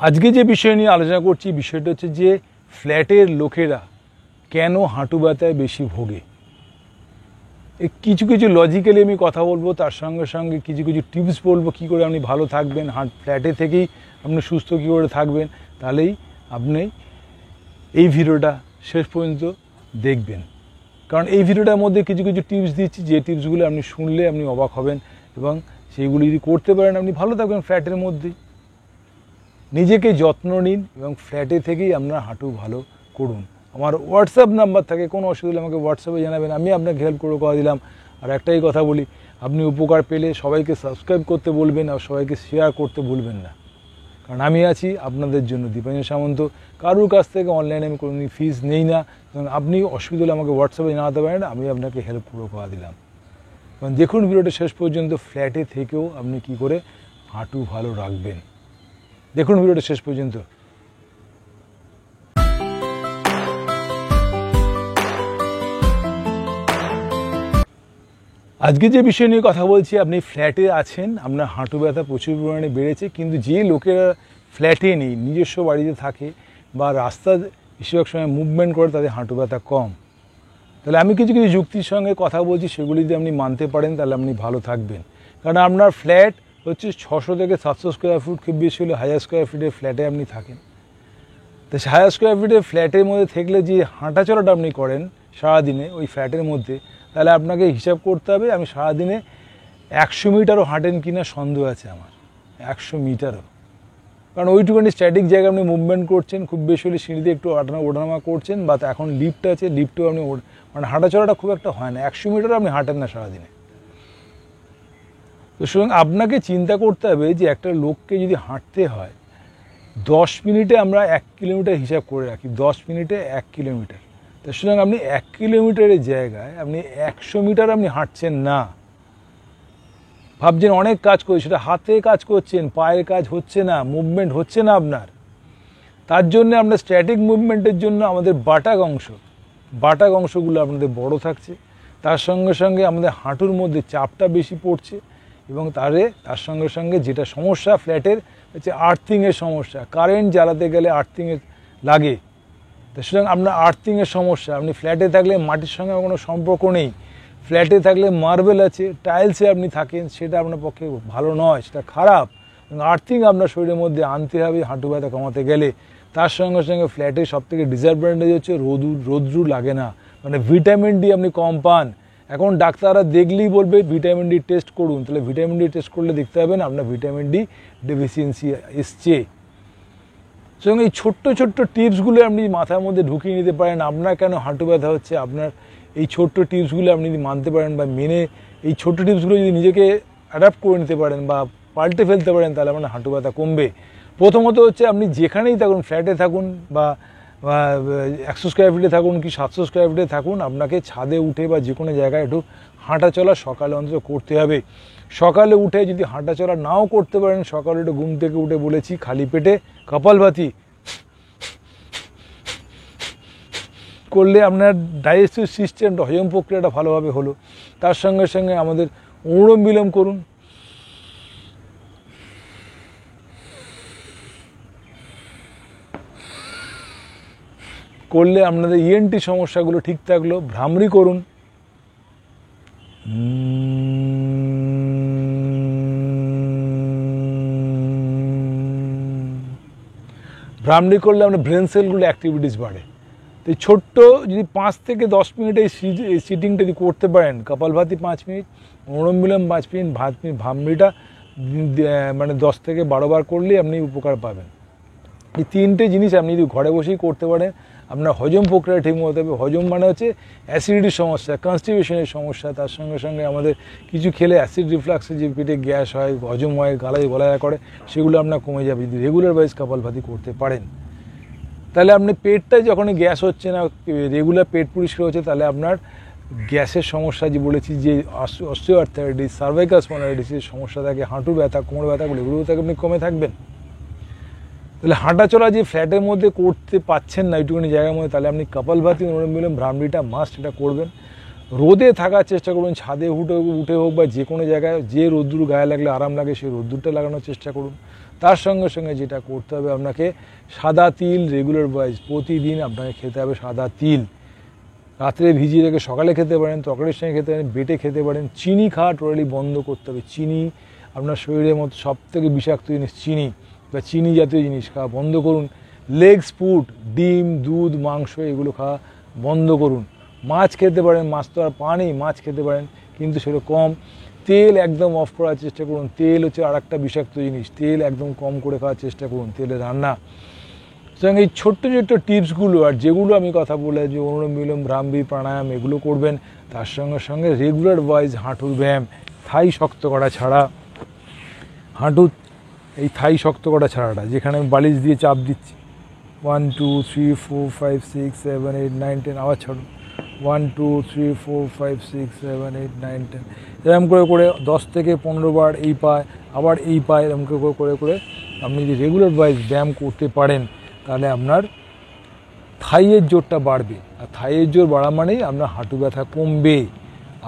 আজকে যে বিষয় নিয়ে আলোচনা করছি বিষয়টা হচ্ছে যে ফ্ল্যাটের লোকেরা কেন হাঁটু ব্যথায় বেশি ভোগে। কিছু কিছু লজিক্যালি আমি কথা বলবো, তার সঙ্গে সঙ্গে কিছু কিছু টিপস বলবো কী করে আপনি ভালো থাকবেন, ফ্ল্যাটে থেকেই আপনি সুস্থ কী করে থাকবেন। তাহলেই আপনি এই ভিডিওটা শেষ পর্যন্ত দেখবেন, কারণ এই ভিডিওটার মধ্যে কিছু কিছু টিপস দিচ্ছি যে টিপসগুলো আপনি শুনলে আপনি অবাক হবেন এবং সেইগুলি যদি করতে পারেন আপনি ভালো থাকবেন ফ্ল্যাটের মধ্যেই। নিজেকে যত্ন নিন এবং ফ্ল্যাটে থেকেই আপনার হাঁটু ভালো করুন। আমার হোয়াটসঅ্যাপ নাম্বার থাকে, কোনো অসুবিধা আমাকে হোয়াটসঅ্যাপে জানাবেন, আমি আপনাকে হেল্প করে দিলাম। আর একটাই কথা বলি, আপনি উপকার পেলে সবাইকে সাবস্ক্রাইব করতে বলবেন আর সবাইকে শেয়ার করতে ভুলবেন না, কারণ আমি আছি আপনাদের জন্য, দীপাঞ্জন সামন্ত। কারোর কাছ থেকে অনলাইনে আমি কোনো ফিস নেই না, আপনি অসুবিধা হলে আমাকে হোয়াটসঅ্যাপে জানাতে পারেন, আমি আপনাকে হেল্প করে দিলাম। কারণ দেখুন ভিডিওটা শেষ পর্যন্ত, ফ্ল্যাটে থেকেও আপনি কি করে হাঁটু ভালো রাখবেন, দেখুন ভিডিওটা শেষ পর্যন্ত। আজকে যে বিষয় নিয়ে কথা বলছি, আপনি ফ্ল্যাটে আছেন, আপনার হাঁটু ব্যথা প্রচুর পরিমাণে বেড়েছে, কিন্তু যে লোকেরা ফ্ল্যাটে নেই, নিজস্ব বাড়িতে থাকে বা রাস্তা বেশিরভাগ সময় মুভমেন্ট করে, তাদের হাঁটু ব্যথা কম। তাহলে আমি কিছু কিছু যুক্তির সঙ্গে কথা বলছি, সেগুলি যদি আপনি মানতে পারেন তাহলে আপনি ভালো থাকবেন। কারণ আপনার ফ্ল্যাট হচ্ছে 600 থেকে 700 স্কোয়ার ফুট, খুব বেশি হলে 1000 স্কোয়ার ফিটের ফ্ল্যাটে আপনি থাকেন। তো 1000 স্কোয়ার ফিটের ফ্ল্যাটের মধ্যে থাকলে যে হাঁটাচলাটা আপনি করেন সারাদিনে ওই ফ্ল্যাটের মধ্যে, তাহলে আপনাকে হিসাব করতে হবে আপনি সারাদিনে 100 মিটারও হাঁটেন কিনা সন্দেহ আছে আমার, 100 মিটারও। কারণ ওইটুখানি স্ট্যাটিক জায়গা আপনি মুভমেন্ট করছেন, খুব বেশি হলে সিঁড়িতে একটু ওঠানামা করছেন, বা এখন লিফট আছে, লিফটেও আপনি মানে হাঁটাচলাটা খুব একটা হয় না, 100 মিটারও আপনি হাঁটেন না সারাদিনে। তো সুতরাং আপনাকে চিন্তা করতে হবে যে একটা লোককে যদি হাঁটতে হয় 10 মিনিটে, আমরা 1 কিলোমিটার হিসাব করে রাখি, 10 মিনিটে 1 কিলোমিটার। তো সুতরাং আপনি 1 কিলোমিটারের জায়গায় আপনি 100 মিটার আপনি হাঁটছেন না। ভাবছেন অনেক কাজ করছেন, সেটা হাতে কাজ করছেন, পায়ের কাজ হচ্ছে না, মুভমেন্ট হচ্ছে না আপনার। তার জন্য আমরা স্ট্যাটিক মুভমেন্টের জন্য আমাদের বাটাক অংশগুলো আপনাদের বড় থাকছে, তার সঙ্গে সঙ্গে আমাদের হাঁটুর মধ্যে চাপটা বেশি পড়ছে, এবং তার সঙ্গে সঙ্গে যেটা সমস্যা ফ্ল্যাটের হচ্ছে আর্থিংয়ের সমস্যা। কারেন্ট জ্বালাতে গেলে আর্থিংয়ের লাগে, তো সুতরাং আপনার আর্থিংয়ের সমস্যা। আপনি ফ্ল্যাটে থাকলে মাটির সঙ্গে কোনো সম্পর্ক নেই, ফ্ল্যাটে থাকলে মার্বেল আছে, টাইলসে আপনি থাকেন, সেটা আপনার পক্ষে ভালো নয়, সেটা খারাপ। আর্থিং আপনার শরীরের মধ্যে আনতে হবে হাঁটু ব্যথা কমাতে গেলে। তার সঙ্গে সঙ্গে ফ্ল্যাটের সবথেকে ডিসঅ্যাডভান্টেজ হচ্ছে রোদ্রু লাগে না, মানে ভিটামিন ডি আপনি কম পান। এখন ডাক্তাররা দেখলেই বলবে ভিটামিন ডি টেস্ট করুন, তাহলে ভিটামিন ডি টেস্ট করলে দেখতে পাবেন আপনার ভিটামিন ডি ডেফিসিয়েন্সি এসছে। সুতরাং এই ছোট্ট ছোট্ট টিপসগুলো আপনি মাথার মধ্যে ঢুকিয়ে নিতে পারেন, আপনার কেন হাঁটু ব্যথা হচ্ছে, আপনার এই ছোট্ট টিপসগুলো আপনি যদি মানতে পারেন বা মেনে এই ছোট্ট টিপসগুলো যদি নিজেকে অ্যাডাপ্ট করে নিতে পারেন বা পাল্টে ফেলতে পারেন, তাহলে আপনার হাঁটু ব্যথা কমবে। প্রথমত হচ্ছে আপনি যেখানেই থাকুন, ফ্ল্যাটে থাকুন বা 100 স্কোয়ার ফিটে থাকুন কি 700 স্কোয়ার ফিটে থাকুন, আপনাকে ছাদে উঠে বা যে কোনো জায়গায় একটু হাঁটাচলা সকালে অন্তত করতে হবে। সকালে উঠে যদি হাঁটাচলা নাও করতে পারেন, সকালে একটু ঘুম থেকে উঠে বলেছি খালি পেটে কপালভাতি করলে আপনার ডাইজেস্টিভ সিস্টেমটা, হজম প্রক্রিয়াটা ভালোভাবে হলো। তার সঙ্গে সঙ্গে আমাদের অনুলোম বিলোম করুন, করলে আপনাদের ইএনটি সমস্যাগুলো ঠিক থাকলো। ভ্রামরি করুন, ভ্রামরি করলে আপনার ব্রেন সেলগুলো অ্যাক্টিভিটিস বাড়ে। তো ছোট্ট যদি 5 থেকে 10 মিনিট এই সিটিংটা যদি করতে পারেন, কপালভাতি 5 মিনিট, অনুলোম বিলোম 5 মিনিট, ভ্রামরিটা মানে 10 থেকে 12 বার করলেই আপনি উপকার পাবেন। এই 3টে জিনিস আপনি যদি ঘরে বসেই করতে পারেন, আপনার হজম প্রক্রিয়া ঠিক মতো হবে। হজম মানে হচ্ছে অ্যাসিডিটির সমস্যা, কনস্টিপেশনের সমস্যা, তার সঙ্গে সঙ্গে আমাদের কিছু খেলে অ্যাসিড রিফ্লাক্সে যে পেটে গ্যাস হয়, হজম হয়, গলায় করে, সেগুলো আপনার কমে যাবে যদি রেগুলার ওয়াইজ কপালভাতি করতে পারেন। তাহলে আপনি পেটটা যখনই গ্যাস হচ্ছে না, রেগুলার পেট পরিষ্কার হচ্ছে, তাহলে আপনার গ্যাসের সমস্যা যে বলেছি, যে অস্টিওআর্থ্রাইটিস, সার্ভাইকাল স্পন্ডাইটিসের সমস্যা থাকে, হাঁটু ব্যথা, কোমর ব্যথাগুলো, এগুলো থেকে আপনি কমে থাকবেন। তাহলে হাঁটাচলা যে ফ্ল্যাটের মধ্যে করতে পাচ্ছেন না এইটুকুনি জায়গার মধ্যে, তাহলে আপনি কপালভাতি, অনুলোম বিলোম, ভ্রামরিটা মাস্ট এটা করবেন। রোদে থাকার চেষ্টা করুন, ছাদে উঠে হোক বা যে কোনো জায়গায় যে রোদ্দুর গায়ে লাগলে আরাম লাগে সেই রোদ্দুরটা লাগানোর চেষ্টা করুন। তার সঙ্গে সঙ্গে যেটা করতে হবে আপনাকে সাদা তিল রেগুলার ওয়াইজ প্রতিদিন আপনাকে খেতে হবে সাদা তিল। রাত্রে ভিজিয়ে রেখে সকালে খেতে পারেন, তরকারির সঙ্গে খেতে পারেন, বেটে খেতে পারেন। চিনি খাওয়া টোটালি বন্ধ করতে হবে। চিনি আপনার শরীরের মতো সবথেকে বিষাক্ত জিনিস চিনি, বা চিনি জাতীয় জিনিস খাওয়া বন্ধ করুন। লেগস ফুড, ডিম, দুধ, মাংস এগুলো খাওয়া বন্ধ করুন। মাছ খেতে পারেন, মাছ তো আর পা নেই, মাছ খেতে পারেন কিন্তু সেটা কম। তেল একদম অফ করার চেষ্টা করুন। তেল হচ্ছে আর একটা বিষাক্ত জিনিস, তেল একদম কম করে খাওয়ার চেষ্টা করুন, তেলে রান্না। সুতরাং এই ছোট্ট ছোট্ট টিপসগুলো আর যেগুলো আমি কথা বলে যে অনুলোম বিলোম ভ্রামরি প্রাণায়াম এগুলো করবেন, তার সঙ্গে সঙ্গে রেগুলার ওয়াইজ হাঁটুর ব্যায়াম, থাই শক্ত করা ছাড়া, হাঁটু এই থাই শক্ত করা ছাড়াটা যেখানে আমি বালিশ দিয়ে চাপ দিচ্ছি 1 2 3 4 5 6 7 8 9 10, আবার ছাড়ুন 1 2 3 4 5 6 7 8 9 10, এরকম করে করে 10 থেকে 15 বার এই পায় আবার এই পায়, এরকম করে করে করে আপনি যদি রেগুলার ওয়াইজ ব্যায়াম করতে পারেন তাহলে আপনার থাইয়ের জোরটা বাড়বে। আর থাইয়ের জোর বাড়া মানেই আপনার হাঁটু ব্যথা কমবে।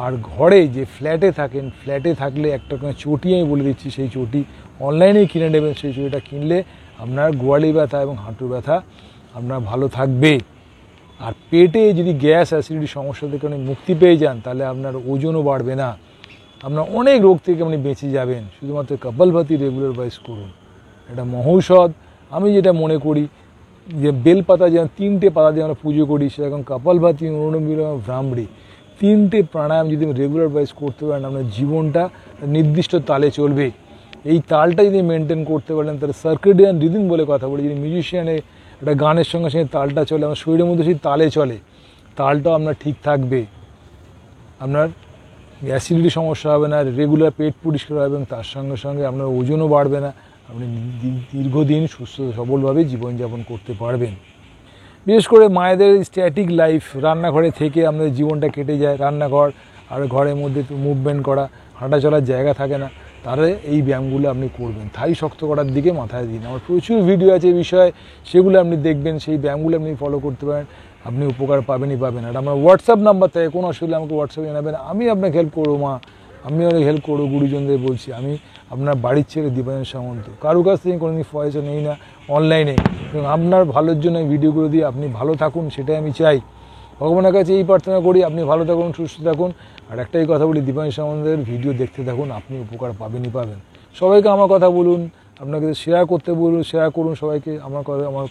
আর ঘরে যে ফ্ল্যাটে থাকেন, ফ্ল্যাটে থাকলে একটা চটি আমি বলে দিচ্ছি, সেই চটি অনলাইনেই কিনে নেবেন। সেই চটিটা কিনলে আপনার গোয়ালি ব্যথা এবং হাঁটু ব্যথা আপনার ভালো থাকবে। আর পেটে যদি গ্যাস অ্যাসিডিটি সমস্যা থেকে আপনি মুক্তি পেয়ে যান তাহলে আপনার ওজনও বাড়বে না, আপনার অনেক রোগ থেকে আপনি বেঁচে যাবেন। শুধুমাত্র কপালভাতি রেগুলার ওয়াইজ করুন, এটা মহৌষধ। আমি যেটা মনে করি যে বেলপাতা যেমন 3টে পাতা দিয়ে আমরা পুজো করি, সেরকম কপালভাতি, অনুলোম বিলোম, ভ্রামরি 3টে প্রাণায়াম যদি রেগুলার ওয়াইজ করতে পারেন আপনার জীবনটা নির্দিষ্ট তালে চলবে। এই তালটা যদি মেনটেন করতে পারেন তাহলে সার্কেডিয়ান রিদিম বলে কথা বলি, যদি মিউজিশিয়ানের একটা গানের সঙ্গে সঙ্গে তালটা চলে, আমার শরীরের মধ্যে সেই তালে চলে, তালটাও আপনার ঠিক থাকবে। আপনার অ্যাসিডিটি সমস্যা হবে না, রেগুলার পেট পরিষ্কার হবে এবং তার সঙ্গে সঙ্গে আপনার ওজনও বাড়বে না, আপনি দীর্ঘদিন সুস্থ সবলভাবে জীবনযাপন করতে পারবেন। বিশেষ করে মায়েদের স্ট্যাটিক লাইফ, রান্নাঘরে থেকে আমাদের জীবনটা কেটে যায়, রান্নাঘর আর ঘরের মধ্যে মুভমেন্ট করা, হাঁটা চলার জায়গা থাকে না, তাহলে এই ব্যায়ামগুলো আপনি করবেন। থাই শক্ত করার দিকে মাথায় দিন। আমার প্রচুর ভিডিও আছে এই বিষয়ে, সেগুলো আপনি দেখবেন, সেই ব্যায়ামগুলো আপনি ফলো করতে পারেন, আপনি উপকার পাবেনই পাবেন। আর আমার হোয়াটসঅ্যাপ নাম্বার থাকে, কোনো অসুবিধা আমাকে হোয়াটসঅ্যাপে জানাবেন, আমি আপনাকে হেল্প করবো। মা আমি অনেক হেল্প করবো, গুরুজনদের বলছি, আমি আপনার বাড়ির ছেলে দীপায়ন সামন্ত, কারো কাছ থেকে কোনোদিন পয়সা নেই না অনলাইনে, এবং আপনার ভালোর জন্য এই ভিডিওগুলো দিয়ে আপনি ভালো থাকুন সেটাই আমি চাই। ভগবানের কাছে এই প্রার্থনা করি আপনি ভালো থাকুন, সুস্থ থাকুন। আর একটাই কথা বলি, দীপায়ন সামন্তের ভিডিও দেখতে থাকুন, আপনি উপকার পাবেনই পাবেন। সবাইকে আমার কথা বলুন, আপনাকে শেয়ার করতে বলুন, শেয়ার করুন সবাইকে, আমার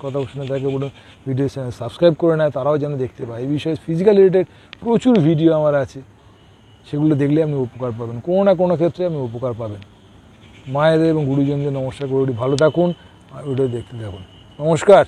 কথা শুনে তাকে বলুন ভিডিও চ্যানেল সাবস্ক্রাইব করে নেয়, তারাও যেন দেখতে পায়। এই বিষয়ে ফিজিক্যাল রিলেটেড প্রচুর ভিডিও আমার আছে, সেগুলো দেখলে আপনি উপকার পাবেন, কোনো না কোনো ক্ষেত্রে আপনি উপকার পাবেন। মায়েদের এবং গুরুজনদের নমস্কার করে ভালো থাকুন, আর ভিডিও দেখতে থাকুন। নমস্কার।